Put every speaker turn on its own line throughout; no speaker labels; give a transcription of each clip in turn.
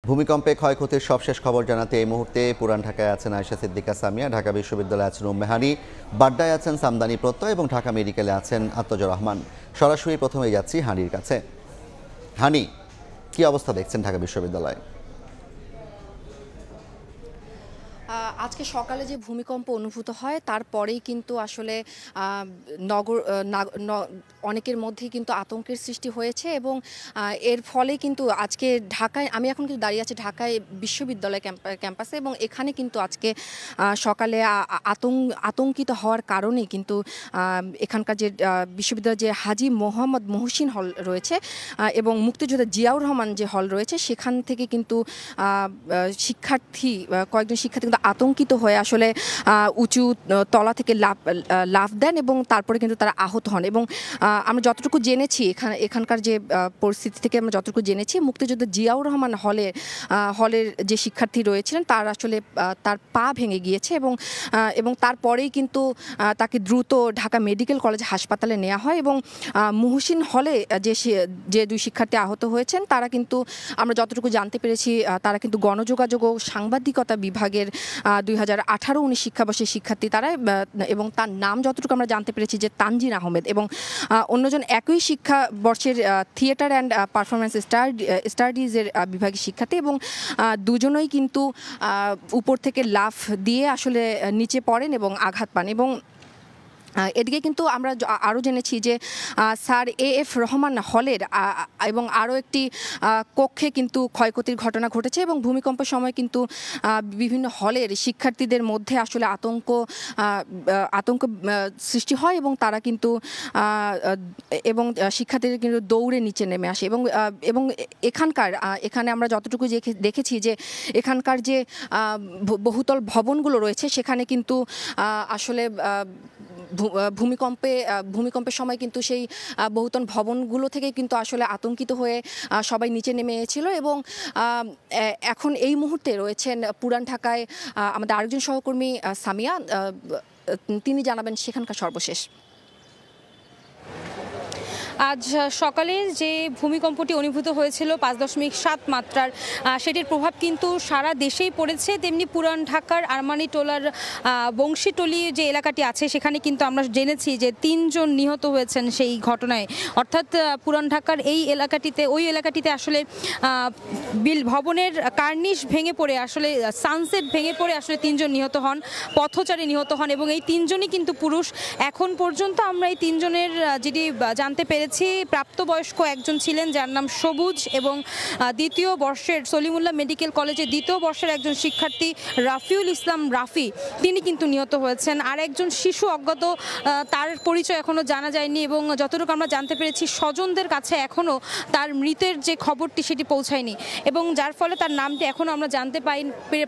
ভূমিকম্পে ক্ষয়ক্ষতির সবশেষ খবর জানাতে এই মুহূর্তে পুরান ঢাকায় আছেন আয়েশা সিদ্দিকা সামিয়া, ঢাকা বিশ্ববিদ্যালয়ে আছেন উম্মে, বাড্ডায় আছেন সামদানি প্রত্যয় এবং ঢাকা মেডিকেলে আছেন আত্মজর রহমান। সরাসরি প্রথমেই যাচ্ছি হানির কাছে। হানি, কি অবস্থা দেখছেন ঢাকা বিশ্ববিদ্যালয়ে?
আজকে সকালে যে ভূমিকম্প অনুভূত হয় তারপরেই কিন্তু আসলে নগর অনেকের মধ্যেই কিন্তু আতঙ্কের সৃষ্টি হয়েছে এবং এর ফলে কিন্তু আজকে ঢাকায় আমি এখন কিন্তু দাঁড়িয়ে আছি ঢাকায় বিশ্ববিদ্যালয় ক্যাম্পাসে এবং এখানে কিন্তু আজকে সকালে আতঙ্কিত হওয়ার কারণেই কিন্তু এখানকার যে বিশ্ববিদ্যালয়ের যে হাজী মোহাম্মদ মহসিন হল রয়েছে এবং মুক্তিযোদ্ধা জিয়াউর রহমান যে হল রয়েছে সেখান থেকে কিন্তু কয়েকজন শিক্ষার্থী কিন্তু আতঙ্কিত হয়ে আসলে উঁচু তলা থেকে লাফ দেন এবং তারপরে কিন্তু তারা আহত হন। এবং আমরা যতটুকু জেনেছি এখানকার যে পরিস্থিতি থেকে আমরা যতটুকু জেনেছি, মুক্তিযোদ্ধা জিয়াউর রহমান হলের যে শিক্ষার্থী রয়েছিলেন তার আসলে তার পা ভেঙে গিয়েছে এবং তারপরেই কিন্তু তাকে দ্রুত ঢাকা মেডিকেল কলেজ হাসপাতালে নেওয়া হয় এবং মহসিন হলে যে দুই শিক্ষার্থী আহত হয়েছেন তারা কিন্তু আমরা যতটুকু জানতে পেরেছি তারা কিন্তু গণযোগাযোগ ও সাংবাদিকতা বিভাগের 2018-19 শিক্ষাবর্ষের শিক্ষার্থী তারা, এবং তার নাম যতটুকু আমরা জানতে পেরেছি যে তানজিন আহমেদ, এবং অন্যজন একই শিক্ষাবর্ষের থিয়েটার অ্যান্ড পারফরমেন্স স্টাডিজের বিভাগের শিক্ষার্থী এবং দুজনেই কিন্তু উপর থেকে লাফ দিয়ে আসলে নিচে পড়েন এবং আঘাত পান। এবং এদিকে কিন্তু আমরা আরও জেনেছি যে স্যার এএফ রহমান হলের এবং আরও একটি কক্ষে কিন্তু ক্ষয়ক্ষতির ঘটনা ঘটেছে এবং ভূমিকম্পের সময় কিন্তু বিভিন্ন হলের শিক্ষার্থীদের মধ্যে আসলে আতঙ্ক সৃষ্টি হয় এবং তারা কিন্তু শিক্ষার্থীদের কিন্তু দৌড়ে নিচে নেমে আসে এবং এখানে আমরা যতটুকু দেখেছি যে এখানকার যে বহুতল ভবনগুলো রয়েছে সেখানে কিন্তু আসলে ভূমিকম্পের সময় কিন্তু সেই বহুতল ভবনগুলো থেকে কিন্তু আসলে আতঙ্কিত হয়ে সবাই নিচে নেমে এসেছিল। এবং এখন এই মুহূর্তে রয়েছেন পুরান ঢাকায় আমাদের আরেকজন সহকর্মী সামিয়া, তিনি জানাবেন সেখানকার সর্বশেষ।
আজ সকালে যে ভূমিকম্পটি অনুভূত হয়েছিল 5.7 মাত্রার, সেটির প্রভাব কিন্তু সারা দেশেই পড়েছে। তেমনি পুরান ঢাকার আরমানিটোলার বংশীটলি যে এলাকাটি আছে সেখানে কিন্তু আমরা জেনেছি যে 3 জন নিহত হয়েছেন সেই ঘটনায়। অর্থাৎ পুরান ঢাকার ওই এলাকাটিতে আসলে ভবনের কার্নিশ ভেঙে পড়ে আসলে সানসেট ভেঙে পড়ে আসলে 3 জন নিহত হন, পথচারী নিহত হন এবং এই 3 জনই কিন্তু পুরুষ। এখন পর্যন্ত আমরা এই 3 জনের যেটি জানতে পেরেছি, প্রাপ্তবয়স্ক একজন ছিলেন যার নাম সবুজ এবং দ্বিতীয় বর্ষের সলিমুল্লাহ মেডিকেল কলেজে দ্বিতীয় বর্ষের একজন শিক্ষার্থী রাফিউল ইসলাম রাফি, তিনি কিন্তু নিহত হয়েছেন। আর একজন শিশু অজ্ঞাত, তার পরিচয় এখনও জানা যায়নি এবং যতটুকু আমরা জানতে পেরেছি স্বজনদের কাছে এখনও তার মৃতের যে খবরটি সেটি পৌঁছায়নি এবং যার ফলে তার নামটি এখনও আমরা জানতে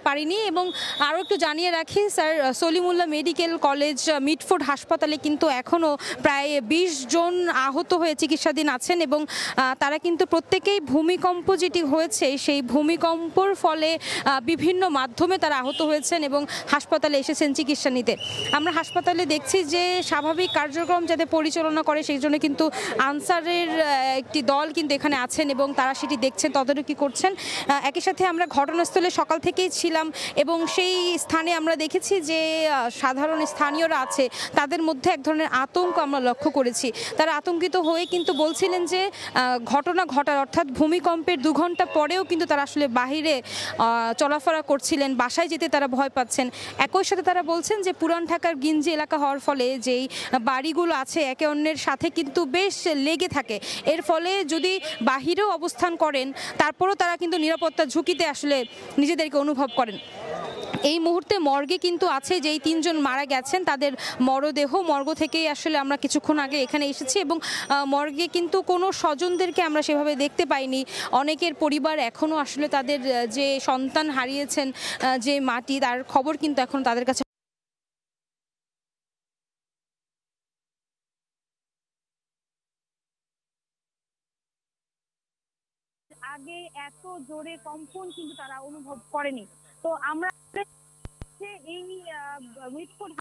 পারিনি। এবং আরও একটু জানিয়ে রাখি, sir Salimullah medical college Mitford হাসপাতালে কিন্তু এখনও প্রায় 20 জন আহত হয়ে চিকিৎসাধীন আছেন এবং তারা কিন্তু প্রত্যেকেই ভূমিকম্প যেটি হয়েছে সেই ভূমিকম্পর ফলে বিভিন্ন মাধ্যমে তারা আহত হয়েছেন এবং হাসপাতালে এসেছেন চিকিৎসা নিতে। আমরা হাসপাতালে দেখছি যে স্বাভাবিক কার্যক্রম যাতে পরিচালনা করে সেই জন্য কিন্তু আনসারের একটি দল কিন্তু এখানে আছেন এবং তারা সেটি দেখছেন, তদারকি করছেন। একই সাথে আমরা ঘটনাস্থলে সকাল থেকেই ছিলাম এবং সেই স্থানে আমরা দেখেছি যে সাধারণ স্থানীয়রা আছে তাদের মধ্যে এক ধরনের আতঙ্ক আমরা লক্ষ্য করেছি। তারা আতঙ্কিত হয়ে কিন্তু বলছিলেন যে ঘটনা ঘটার অর্থাৎ ভূমিকম্পের 2 ঘন্টা পরেও কিন্তু তারা আসলে বাহিরে চলাফেরা করছিলেন, বাসায় যেতে তারা ভয় পাচ্ছেন। একই সাথে তারা বলছেন যে পুরান ঢাকার গিঞ্জি এলাকা হওয়ার ফলে যেই বাড়িগুলো আছে একে অন্যের সাথে কিন্তু বেশ লেগে থাকে, এর ফলে যদি বাহিরেও অবস্থান করেন তারপরেও তারা কিন্তু নিরাপত্তার ঝুঁকিতে আসলে নিজেদেরকে অনুভব করেন। এই মুহূর্তে মর্গে কিন্তু আছে যেই 3 জন মারা গেছেন তাদের মরদেহ, মর্গ থেকেই আসলে আমরা কিছুক্ষণ আগে এখানে এসেছি এবং মর্গে কিন্তু কোনো স্বজনদেরকে আমরা সেভাবে দেখতে পাইনি। অনেকের পরিবার এখনও আসলে তাদের যে সন্তান হারিয়েছেন, যে মাটি, তার খবর কিন্তু এখন তাদের কাছে আগে এত জোরে কম্পন কিন্তু তারা অনুভব করেনি। তো আমরা এই মিটফোর্ড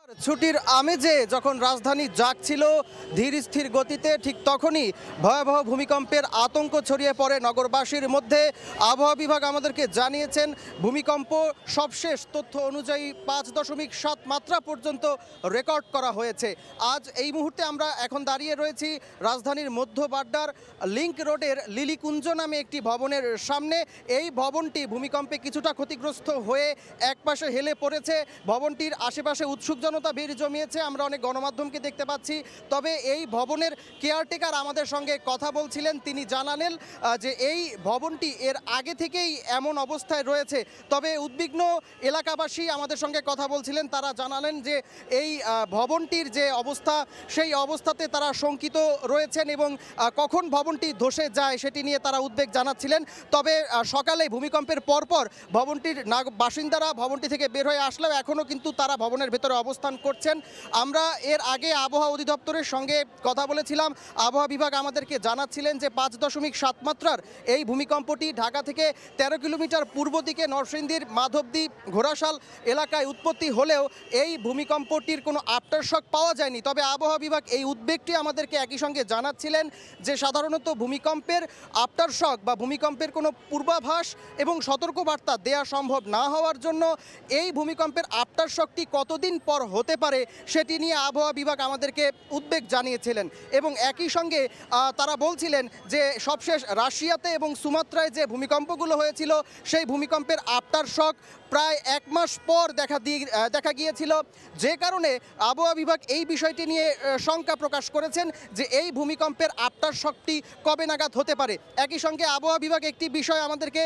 ছুটির আমেজে যখন রাজধানী জাগছিল ধীর স্থির গতিতে, ঠিক তখনই ভয়াবহ ভূমিকম্পের আতঙ্ক ছড়িয়ে পড়ে নগরবাসীর মধ্যে। আবহাওয়া বিভাগ আমাদেরকে জানিয়েছেন ভূমিকম্প সবশেষ তথ্য অনুযায়ী 5.7 মাত্রা পর্যন্ত রেকর্ড করা হয়েছে। আজ এই মুহূর্তে আমরা এখন দাঁড়িয়ে রয়েছি রাজধানীর মধ্য বাড্ডার লিংক রোডের লিলিকুঞ্জ নামে একটি ভবনের সামনে। এই ভবনটি ভূমিকম্পে কিছুটা ক্ষতিগ্রস্ত হয়ে একপাশে হেলে পড়েছে। ভবনটির আশেপাশে উৎসুক জনতা ভিড় জমিয়েছে, আমরা অনেক গণমাধ্যমকে দেখতে পাচ্ছি। তবে এই ভবনের কেয়ারটেকার আমাদের সঙ্গে কথা বলছিলেন, তিনি জানালেন যে এই ভবনটি এর আগে থেকেই এমন অবস্থায় রয়েছে। তবে উদ্বিগ্ন এলাকাবাসী আমাদের সঙ্গে কথা বলছিলেন, তারা জানালেন যে এই ভবনটির যে অবস্থা সেই অবস্থাতে তারা শঙ্কিত রয়েছেন এবং কখন ভবনটি ধসে যায় সেটি নিয়ে তারা উদ্বেগ জানাচ্ছিলেন। তবে সকালে ভূমিকম্পের পরপর ভবনটির বাসিন্দারা ভবনটি থেকে বের হয়ে আসলেও এখনও কিন্তু তারা ভবনের ভেতরে অবস্থান করছেন। আমরা এর আগে আবহাওয়া অধিদপ্তরের সঙ্গে কথা বলেছিলাম। আবহাওয়া বিভাগ আমাদেরকে জানাচ্ছিলেন যে 5.7 মাত্রার এই ভূমিকম্পটি ঢাকা থেকে 13 কিলোমিটার পূর্ব দিকে নরসিংদীর মাধবদী ঘোড়াশাল এলাকায় উৎপত্তি হলেও এই ভূমিকম্পটির কোনো আফটার শক পাওয়া যায়নি। তবে আবহাওয়া বিভাগ এই উদ্বেগটি আমাদেরকে একই সঙ্গে জানাচ্ছিলেন যে সাধারণত ভূমিকম্পের আফটার শক বা ভূমিকম্পের কোনো পূর্বাভাস এবং সতর্কবার্তা দেয়া সম্ভব না হওয়ার জন্য এই ভূমিকম্পের আফটার শকটি কতদিন পর হতে পারে সেটি নিয়ে আবহাওয়া বিভাগ আমাদেরকে উদ্বেগ জানিয়েছিলেন। এবং একই সঙ্গে তারা বলছিলেন যে সবশেষ রাশিয়াতে এবং সুমাত্রায় যে ভূমিকম্পগুলো হয়েছিল সেই ভূমিকম্পের আফটার শক প্রায় 1 মাস পর দেখা গিয়েছিল, যে কারণে আবহাওয়া বিভাগ এই বিষয়টি নিয়ে শঙ্কা প্রকাশ করেছেন যে এই ভূমিকম্পের আফটার শকটি কবে নাগাদ হতে পারে। একই সঙ্গে আবহাওয়া বিভাগ একটি বিষয় আমাদেরকে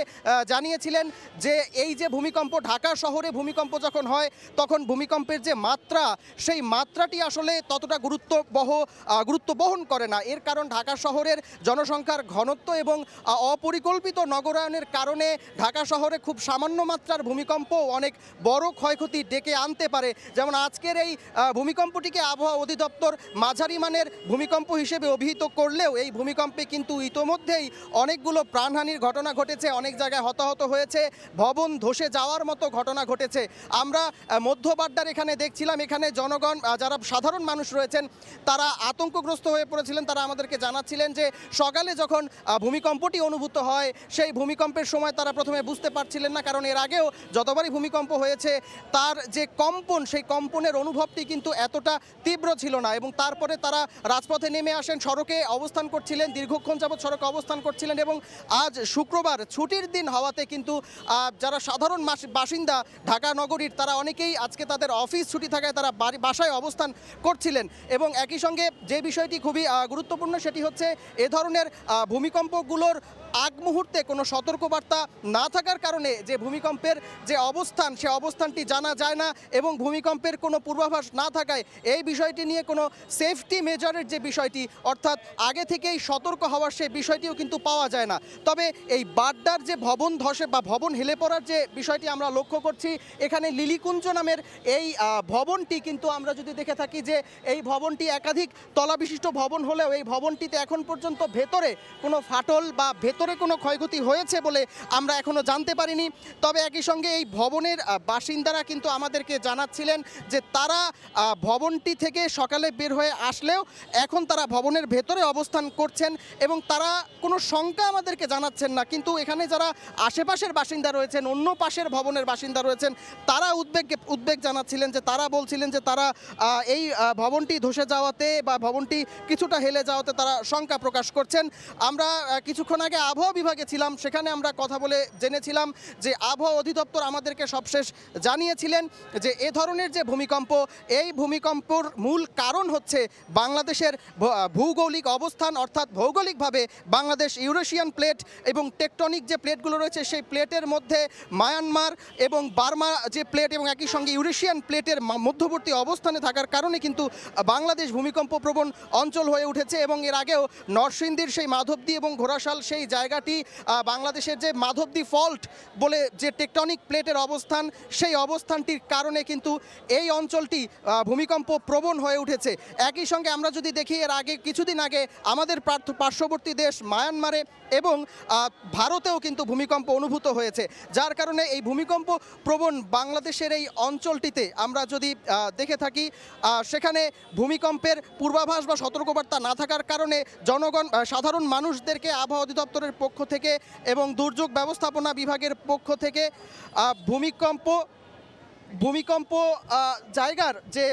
জানিয়েছিলেন যে এই যে ভূমিকম্প, ঢাকা শহরে ভূমিকম্প যখন হয় তখন ভূমিকম্পের যে মাত্রা সেই মাত্রাটি আসলে ততটা গুরুত্ব বহন করে না। এর কারণ ঢাকা শহরের জনসংখ্যার ঘনত্ব এবং অপরিকল্পিত নগরায়নের কারণে ঢাকা শহরে খুব সামান্য মাত্রার ভূমিকম্প অনেক বড় ক্ষয়ক্ষতি ডেকে আনতে পারে। যেমন আজকের এই ভূমিকম্পটিকে আবহাওয়া অধিদপ্তর মাঝারি মানের ভূমিকম্প হিসেবে অভিহিত করলেও এই ভূমিকম্পে কিন্তু ইতোমধ্যেই অনেকগুলো প্রাণহানির ঘটনা ঘটেছে, অনেক জায়গায় হতাহত হয়েছে, ভবন ধসে যাওয়ার মতো ঘটনা ঘটেছে। আমরা মধ্য বাড্ডার এখানে দেখছিলাম, এখানে জনগণ যারা সাধারণ মানুষ রয়েছেন তারা আতঙ্কগ্রস্ত হয়ে পড়েছিলেন। তারা আমাদেরকে জানাচ্ছিলেন যে সকালে যখন ভূমিকম্পটি অনুভূত হয় সেই ভূমিকম্পের সময় তারা প্রথমে বুঝতে পারছিলেন না, কারণ এর আগেও যতবারই ভূমিকম্প হয়েছে তার যে কম্পন সেই কম্পনের অনুভবটি কিন্তু এতটা তীব্র ছিল না। এবং তারপরে তারা রাজপথে নেমে আসেন, সড়কে অবস্থান করছিলেন, দীর্ঘক্ষণ যাবৎ সড়কে অবস্থান করছিলেন। এবং আজ শুক্রবার ছুটির দিন হওয়াতে কিন্তু যারা সাধারণ বাসিন্দা ঢাকা নগরীর তারা অনেকেই আজকে তাদের অফিস ছুটি থাকায় তারা বাসায় অবস্থান করছিলেন। এবং একই সঙ্গে যে বিষয়টি খুবই গুরুত্বপূর্ণ সেটি হচ্ছে এ ধরনের ভূমিকম্পগুলোর আগ মুহূর্তে কোনো সতর্কবার্তা না থাকার কারণে যে ভূমিকম্পের যে অবস্থান সে অবস্থানটি জানা যায় না এবং ভূমিকম্পের কোনো পূর্বাভাস না থাকায় এই বিষয়টি নিয়ে কোনো সেফটি মেজারের যে বিষয়টি অর্থাৎ আগে থেকেই সতর্ক হওয়ার সে বিষয়টিও কিন্তু পাওয়া যায় না। তবে এই বাড্ডার যে ভবন ধসে বা ভবন হেলে পড়ার যে বিষয়টি আমরা লক্ষ্য করছি, এখানে লিলিকুঞ্জ নামের এই ভবনটি কিন্তু আমরা যদি দেখে থাকি যে এই ভবনটি একাধিক তলাবিশিষ্ট ভবন হলেও এই ভবনটিতে এখন পর্যন্ত ভেতরে কোনো ফাটল বা ভেতরে কোনো ক্ষয়ক্ষতি হয়েছে বলে আমরা এখনো জানতে পারিনি। তবে একই সঙ্গে এই ভবনের বাসিন্দারা কিন্তু আমাদেরকে জানাচ্ছিলেন যে তারা ভবনটি থেকে সকালে বের হয়ে আসলেও এখন তারা ভবনের ভেতরে অবস্থান করছেন এবং তারা কোনো শঙ্কা আমাদেরকে জানাচ্ছেন না। কিন্তু এখানে যারা আশেপাশের বাসিন্দা রয়েছেন, অন্য পাশের ভবনের বাসিন্দা রয়েছেন, তারা উদ্বেগ জানাচ্ছিলেন যে তারা বলছিলেন যে তারা এই ভবনটি ধসে যাওয়াতে বা ভবনটি কিছুটা হেলে যাওয়াতে তারা শঙ্কা প্রকাশ করছেন। আমরা কিছুক্ষণ আগে আবহাওয়া বিভাগে ছিলাম, সেখানে আমরা কথা বলে জেনেছিলাম যে আবহাওয়া অধিদপ্তর আমাদেরকে সবশেষ জানিয়েছিলেন যে এ ধরনের যে ভূমিকম্প, এই ভূমিকম্পর মূল কারণ হচ্ছে বাংলাদেশের ভৌগোলিক অবস্থান, অর্থাৎ ভৌগোলিকভাবে বাংলাদেশ ইউরেশিয়ান প্লেট এবং টেকটনিক যে প্লেটগুলো রয়েছে সেই প্লেটের মধ্যে মায়ানমার এবং বার্মা যে প্লেট এবং একই সঙ্গে ইউরেশিয়ান প্লেটের মধ্যবর্তী অবস্থানে থাকার কারণে কিন্তু বাংলাদেশ ভূমিকম্প প্রবণ অঞ্চল হয়ে উঠেছে। এবং এর আগেও নরসিংদীর সেই মাধবদী এবং ঘোড়াশাল সেই জায়গাটি বাংলাদেশের যে মাধবদী ফল্ট বলে যে টেকটনিক প্লেটের অবস্থান, সেই অবস্থানটির কারণে কিন্তু এই অঞ্চলটি ভূমিকম্প প্রবণ হয়ে উঠেছে। একই সঙ্গে আমরা যদি দেখি এর আগে কিছুদিন আগে আমাদের পার্শ্ববর্তী দেশ মায়ানমারে এবং ভারতেও কিন্তু ভূমিকম্প অনুভূত হয়েছে, যার কারণে এই ভূমিকম্প প্রবণ বাংলাদেশের এই অঞ্চলটিতে আমরা যদি দেখে থাকি সেখানে ভূমিকম্পের পূর্বাভাস বা সতর্কবার্তা না থাকার কারণে জনগণ সাধারণ মানুষদেরকে আবহাওয়া অধিদপ্তরের পক্ষ থেকে এবং দুর্যোগ ব্যবস্থাপনা বিভাগের পক্ষ থেকে ভূমিকম্প জায়গার যে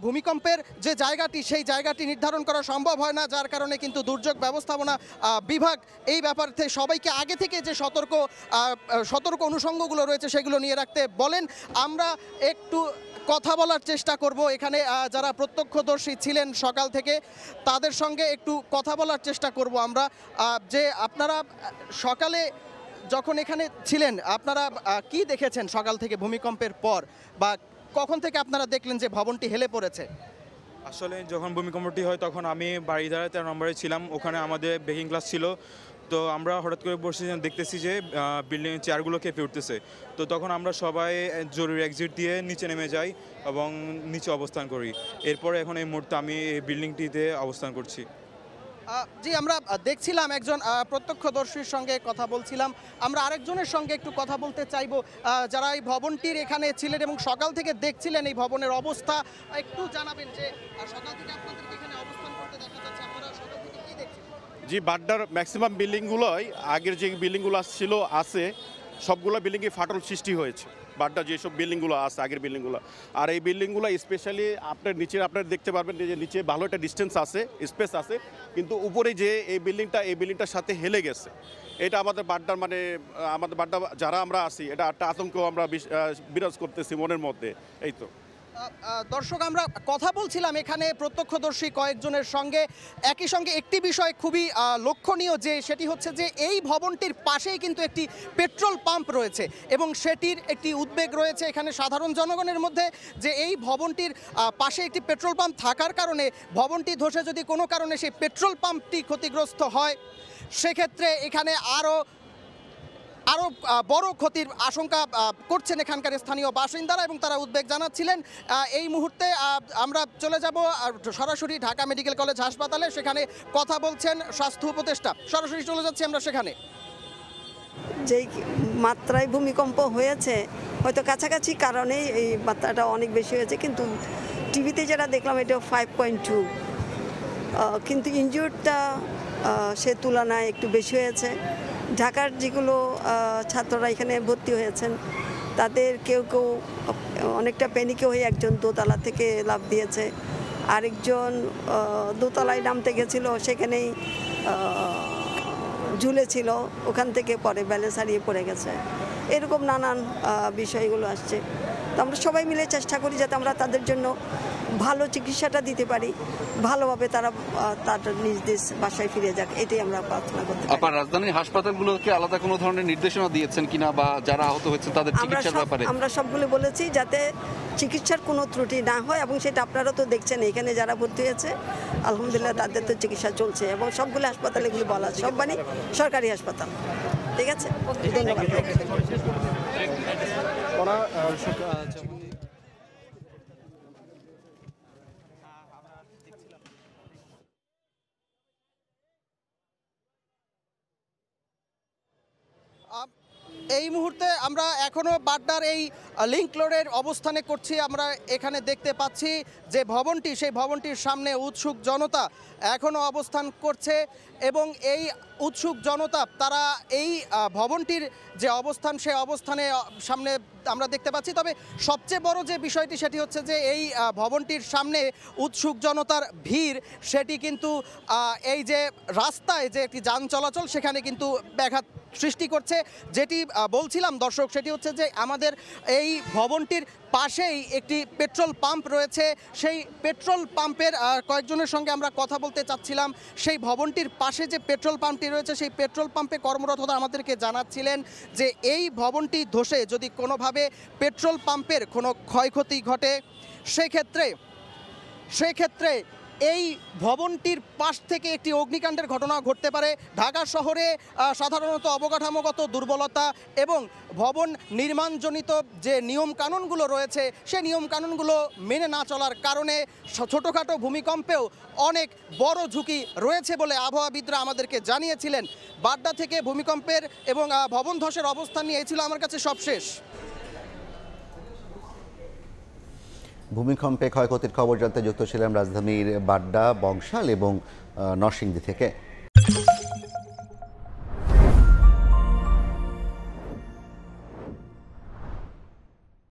ভূমিকম্পের যে জায়গাটি সেই জায়গাটি নির্ধারণ করা সম্ভব হয় না, যার কারণে কিন্তু দুর্যোগ ব্যবস্থাপনা বিভাগ এই ব্যাপার থেকে সবাইকে আগে থেকে যে সতর্ক অনুষঙ্গগুলো রয়েছে সেগুলো নিয়ে রাখতে বলেন। আমরা একটু কথা বলার চেষ্টা করব এখানে যারা প্রত্যক্ষদর্শী ছিলেন সকাল থেকে, তাদের সঙ্গে একটু কথা বলার চেষ্টা করব আমরা যে আপনারা সকালে যখন এখানে ছিলেন আপনারা কি দেখেছেন সকাল থেকে ভূমিকম্পের পর, বা কখন থেকে আপনারা দেখলেন যে ভবনটি হেলে পড়েছে?
আসলে যখন ভূমিকম্পটি হয় তখন আমি বাড়িধারা 13 নম্বরে ছিলাম, ওখানে আমাদের বেকিং ক্লাস ছিল। তো আমরা হঠাৎ করে বসে দেখতেছি যে বিল্ডিং চেয়ারগুলো কেঁপে উঠতেছে। তো তখন আমরা সবাই জরুরি এক্সিট দিয়ে নিচে নেমে যাই এবং নিচে অবস্থান করি। এরপরে এখন এই মুহূর্তে আমি এই বিল্ডিংটিতে অবস্থান করছি।
জি, আমরা দেখছিলাম একজন প্রত্যক্ষদর্শীর সঙ্গে কথা বলছিলাম। আমরা আরেকজনের সঙ্গে একটু কথা বলতে চাইবো যারা এই ভবনটির এখানে ছিলেন এবং সকাল থেকে দেখছিলেন এই ভবনের অবস্থা। একটু জানাবেন যে সকাল থেকে আপনাদেরকে এখানে অবস্থান করতে দেখা যাচ্ছে, আপনারা সকাল থেকে কি দেখছেন?
জি, বাড্ডার ম্যাক্সিমাম বিল্ডিংগুলোই আগের যে বিল্ডিংগুলো আছে সবগুলো বিল্ডিংয়ে ফাটল সৃষ্টি হয়েছে। বাড্ডা যেসব বিল্ডিংগুলো আছে আগের বিল্ডিংগুলো, আর এই বিল্ডিংগুলো স্পেশালি আপনার দেখতে পারবেন যে নিচে ভালো একটা ডিস্টেন্স আছে, স্পেস আছে, কিন্তু উপরে যে এই বিল্ডিংটার সাথে হেলে গেছে। এটা আমাদের বাড্ডা যারা আমরা আছি এটা একটা আতঙ্ক আমরা বিরাজ করতেছি মনের মধ্যে। এই তো
দর্শক, আমরা কথা বলছিলাম এখানে প্রত্যক্ষদর্শী কয়েকজনের সঙ্গে। একই সঙ্গে একটি বিষয় খুবই লক্ষণীয় যে সেটি হচ্ছে যে এই ভবনটির পাশেই কিন্তু একটি পেট্রোল পাম্প রয়েছে এবং সেটির একটি উদ্বেগ রয়েছে এখানে সাধারণ জনগণের মধ্যে যে এই ভবনটির পাশে একটি পেট্রোল পাম্প থাকার কারণে ভবনটি ধসে যদি কোনো কারণে সেই পেট্রোল পাম্পটি ক্ষতিগ্রস্ত হয় সেক্ষেত্রে এখানে আরও বড় ক্ষতির আশঙ্কা করছেন এখানকার স্থানীয় বাসিন্দারা এবং তারা উদ্বেগ জানাচ্ছিলেন। এই মুহূর্তে আমরা চলে যাব সরাসরি ঢাকা মেডিকেল কলেজ হাসপাতালে, সেখানে কথা বলছেন স্বাস্থ্য উপদেষ্টা। সরাসরি চলে যাচ্ছি আমরা সেখানে।
যেই মাত্রায় ভূমিকম্প হয়েছে হয়তো কাছাকাছি কারণেই এই মাত্রাটা অনেক বেশি হয়েছে, কিন্তু টিভিতে যেটা দেখলাম এটা 5.2, কিন্তু ইনজিউরটা সে তুলনায় একটু বেশি হয়েছে। ঢাকার যেগুলো ছাত্ররা এখানে ভর্তি হয়েছেন তাদের কেউ অনেকটা প্যানিকে হয়ে একজন দোতলা থেকে লাফ দিয়েছে, আরেকজন দোতলায় নামতে গেছিল, সেখানেই ঝুলেছিল, ওখান থেকে পরে ব্যালেন্স হারিয়ে পড়ে গেছে। এরকম নানান বিষয়গুলো আসছে। তো আমরা সবাই মিলে চেষ্টা করি যাতে আমরা তাদের জন্য ভালো চিকিৎসাটা দিতে পারি, ভালোভাবে তারা তাদের নিজ দেশ বাসায় ফিরে যাক, এটাই আমরা প্রার্থনা করতে পারি।
আপনার রাজধানীর হাসপাতালগুলোকে আলাদা কোনো ধরনের নির্দেশনা দিয়েছেন কিনা, বা যারা আহত হয়েছে তাদের চিকিৎসার ব্যাপারে?
আমরা সবগুলো বলেছি যাতে চিকিৎসার কোনো ত্রুটি না হয়, এবং সেটা আপনারা তো দেখছেন এখানে যারা ভর্তি হয়েছে আলহামদুলিল্লাহ তাদের তো চিকিৎসা চলছে, এবং সবগুলো হাসপাতালে এগুলো বলা সব মানে সরকারি হাসপাতাল। ঠিক আছে, ধন্যবাদ।
এই মুহূর্তে আমরা এখনো বাড্ডার এই লিংক রোডের অবস্থানে করছি। আমরা এখানে দেখতে পাচ্ছি যে ভবনটি, সেই ভবনটির সামনে উৎসুক জনতা এখনো অবস্থান করছে এবং এই উৎসুক জনতা তারা এই ভবনটির যে অবস্থান সেই অবস্থানে সামনে আমরা দেখতে পাচ্ছি। তবে সবচেয়ে বড় যে বিষয়টি সেটি হচ্ছে যে এই ভবনটির সামনে উৎসুক জনতার ভিড়, সেটি কিন্তু এই যে রাস্তায় যে একটি যান চলাচল সেখানে কিন্তু ব্যাঘাত সৃষ্টি করছে। যেটি বলছিলাম দর্শক, সেটি হচ্ছে যে আমাদের এই ভবনটির পাশেই একটি পেট্রোল পাম্প রয়েছে। সেই পেট্রোল পাম্পের কয়েকজনের সঙ্গে আমরা কথা বলতে চাচ্ছিলাম। সেই ভবনটির পাশে যে পেট্রোল পাম্পটি রয়েছে সেই পেট্রোল পাম্পে কর্মরতরা আমাদেরকে জানাচ্ছিলেন যে এই ভবনটি ধসে যদি কোনোভাবে পেট্রোল পাম্পের কোনো ক্ষয়ক্ষতি ঘটে সেক্ষেত্রে এই ভবনটির পাশ থেকে একটি অগ্নিকাণ্ডের ঘটনা ঘটতে পারে। ঢাকা শহরে সাধারণত অবকাঠামোগত দুর্বলতা এবং ভবন নির্মাণজনিত যে নিয়মকানুনগুলো রয়েছে সেই নিয়মকানুনগুলো মেনে না চলার কারণে ছোটোখাটো ভূমিকম্পেও অনেক বড় ঝুঁকি রয়েছে বলে আবহাওয়াবিদরা আমাদেরকে জানিয়েছিলেন। বাড্ডা থেকে ভূমিকম্পের এবং ভবন ধসের অবস্থান নিয়ে এই ছিল আমার কাছে সবশেষ।
ভূমিকম্পে ক্ষয়ক্ষতির খবর জানতে যুক্ত ছিলাম রাজধানীর বাড্ডা, বংশাল এবং নরসিংদী থেকে।